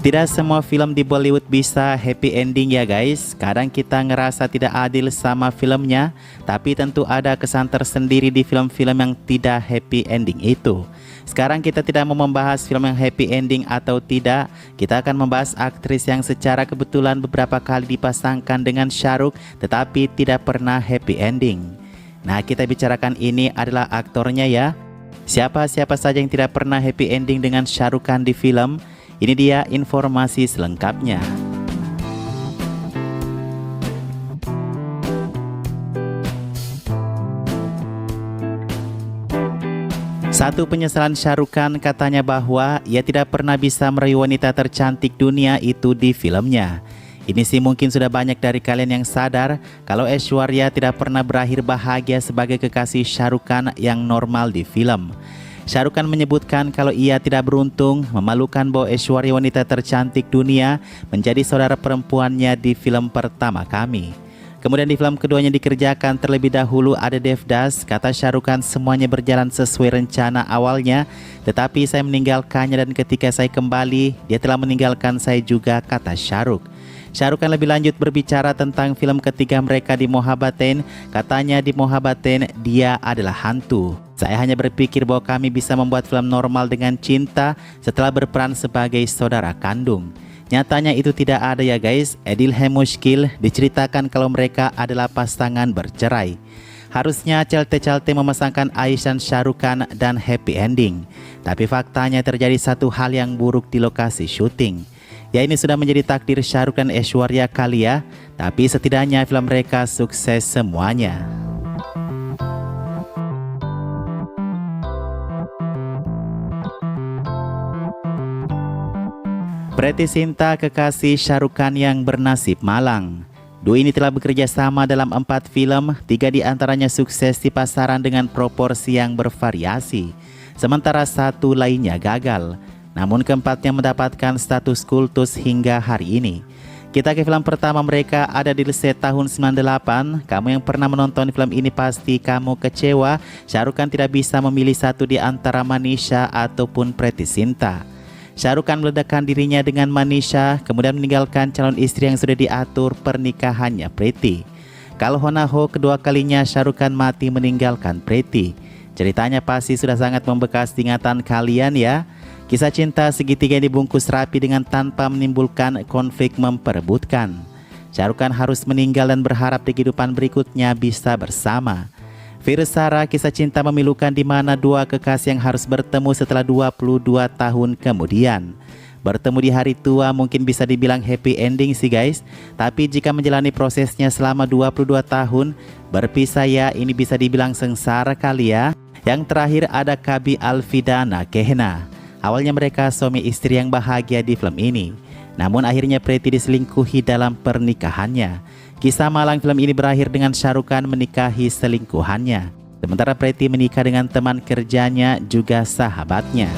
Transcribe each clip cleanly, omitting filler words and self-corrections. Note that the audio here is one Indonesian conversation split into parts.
Tidak semua film di Bollywood bisa happy ending ya guys. Kadang kita ngerasa tidak adil sama filmnya, tapi tentu ada kesan tersendiri di film-film yang tidak happy ending itu. Sekarang kita tidak mau membahas film yang happy ending atau tidak. Kita akan membahas aktris yang secara kebetulan beberapa kali dipasangkan dengan Shah Rukh tetapi tidak pernah happy ending. Nah, kita bicarakan ini adalah aktornya ya. Siapa-siapa saja yang tidak pernah happy ending dengan Shah Rukh Khan di film? Ini dia informasi selengkapnya. Satu penyesalan Shah Rukh Khan katanya bahwa ia tidak pernah bisa meraih wanita tercantik dunia itu di filmnya. Ini sih mungkin sudah banyak dari kalian yang sadar kalau Aishwarya tidak pernah berakhir bahagia sebagai kekasih Shah Rukh Khan yang normal di film. Shah Rukh Khan menyebutkan kalau ia tidak beruntung memalukan bahwa Aishwarya wanita tercantik dunia menjadi saudara perempuannya di film pertama kami. Kemudian di film keduanya dikerjakan terlebih dahulu ada Devdas. Kata Shah Rukh Khan semuanya berjalan sesuai rencana awalnya, tetapi saya meninggalkannya dan ketika saya kembali dia telah meninggalkan saya juga, kata Shah Rukh. Shah Rukh Khan lebih lanjut berbicara tentang film ketiga mereka di Mohabbatein. Katanya di Mohabbatein dia adalah hantu. Saya hanya berpikir bahwa kami bisa membuat film normal dengan cinta setelah berperan sebagai saudara kandung. Nyatanya itu tidak ada ya guys. Adil Mushkil diceritakan kalau mereka adalah pasangan bercerai. Harusnya celte-celte memasangkan Aisyah Shah Rukh Khan dan happy ending. Tapi faktanya terjadi satu hal yang buruk di lokasi syuting. Ya, ini sudah menjadi takdir Shah Rukh dan Aishwarya kali ya. Tapi setidaknya film mereka sukses semuanya. Preity Zinta, kekasih Shah Rukh Khan yang bernasib malang. Dua ini telah bekerja sama dalam 4 film, 3 diantaranya sukses di pasaran dengan proporsi yang bervariasi. Sementara 1 lainnya gagal. Namun keempatnya mendapatkan status kultus hingga hari ini. Kita ke film pertama mereka ada di Set tahun 98. Kamu yang pernah menonton film ini pasti kamu kecewa. Shah Rukh Khan tidak bisa memilih satu di antara Manisha ataupun Preity Zinta. Shah Rukh Khan meledakkan dirinya dengan Manisha, kemudian meninggalkan calon istri yang sudah diatur pernikahannya Preity. Kalau Honaho kedua kalinya Shah Rukh Khan mati meninggalkan Preity. Ceritanya pasti sudah sangat membekas di ingatan kalian ya. Kisah cinta segitiga yang dibungkus rapi dengan tanpa menimbulkan konflik memperebutkan. Shah Rukh Khan harus meninggal dan berharap di kehidupan berikutnya bisa bersama. Virsara, kisah cinta memilukan di mana dua kekasih yang harus bertemu setelah 22 tahun kemudian. Bertemu di hari tua mungkin bisa dibilang happy ending sih guys. Tapi jika menjalani prosesnya selama 22 tahun, berpisah ya ini bisa dibilang sengsara kali ya. Yang terakhir ada Kabi Alvidana Kehna. Awalnya mereka suami istri yang bahagia di film ini. Namun akhirnya Preity diselingkuhi dalam pernikahannya. Kisah malang film ini berakhir dengan Shah Rukh Khan menikahi selingkuhannya. Sementara Preity menikah dengan teman kerjanya juga sahabatnya.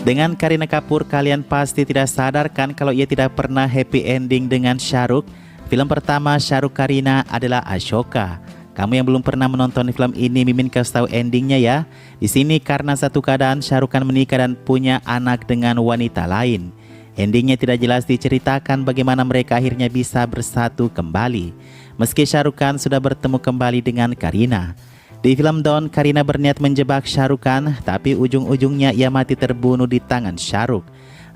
Dengan Kareena Kapoor kalian pasti tidak sadarkan kalau ia tidak pernah happy ending dengan Shah Rukh. Film pertama Shah Rukh Kareena adalah Ashoka. Kamu yang belum pernah menonton film ini, Mimin kasih tahu endingnya ya. Di sini karena satu keadaan Shah Rukh Khan menikah dan punya anak dengan wanita lain. Endingnya tidak jelas diceritakan bagaimana mereka akhirnya bisa bersatu kembali. Meski Shah Rukh Khan sudah bertemu kembali dengan Kareena. Di film Dawn, Kareena berniat menjebak Shah Rukh Khan, tapi ujung-ujungnya ia mati terbunuh di tangan Shah Rukh.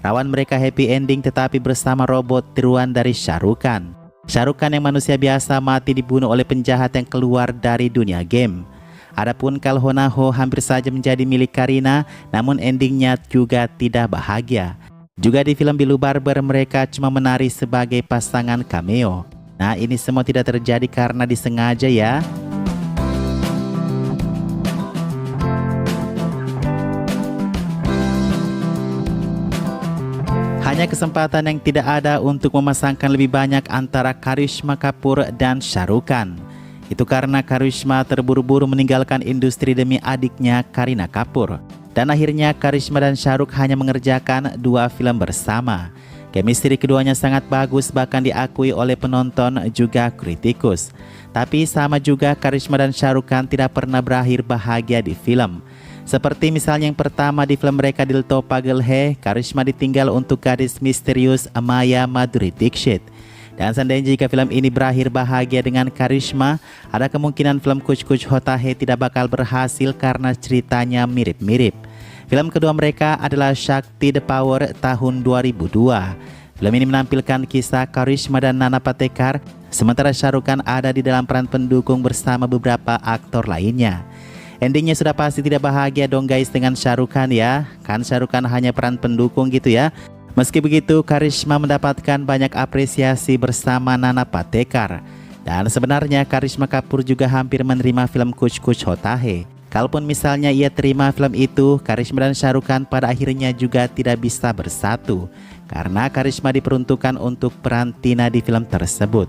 Rawan mereka happy ending tetapi bersama robot tiruan dari Shah Rukh Khan. Shah Rukh Khan yang manusia biasa mati dibunuh oleh penjahat yang keluar dari dunia game. Adapun Kal Ho Na Ho hampir saja menjadi milik Kareena, namun endingnya juga tidak bahagia. Juga di film Bilu Barber mereka cuma menari sebagai pasangan cameo. Nah, ini semua tidak terjadi karena disengaja ya. Hanya kesempatan yang tidak ada untuk memasangkan lebih banyak antara Karisma Kapoor dan Shah Rukh Khan. Itu karena Karisma terburu-buru meninggalkan industri demi adiknya Kareena Kapoor. Dan akhirnya Karisma dan Shah Rukh hanya mengerjakan 2 film bersama. Chemistry keduanya sangat bagus, bahkan diakui oleh penonton juga kritikus. Tapi sama juga Karisma dan Shah Rukh Khan tidak pernah berakhir bahagia di film. Seperti misalnya yang pertama di film mereka Dil To Pagal Hai, Karisma ditinggal untuk gadis misterius Maya Madhuri Dixit. Dan seandainya jika film ini berakhir bahagia dengan Karisma, ada kemungkinan film Kuch Kuch Hota Hai tidak bakal berhasil karena ceritanya mirip-mirip. Film kedua mereka adalah Shakti The Power tahun 2002. Film ini menampilkan kisah Karisma dan Nana Patekar, sementara Shah Rukh Khan ada di dalam peran pendukung bersama beberapa aktor lainnya. Endingnya sudah pasti tidak bahagia dong guys dengan Shah Rukh Khan ya. Kan Shah Rukh Khan hanya peran pendukung gitu ya. Meski begitu, Karisma mendapatkan banyak apresiasi bersama Nana Patekar. Dan sebenarnya Karisma Kapoor juga hampir menerima film Kuch Kuch Hota Hai. Kalaupun misalnya ia terima film itu, Karisma dan Shah Rukh Khan pada akhirnya juga tidak bisa bersatu karena Karisma diperuntukkan untuk peran Tina di film tersebut.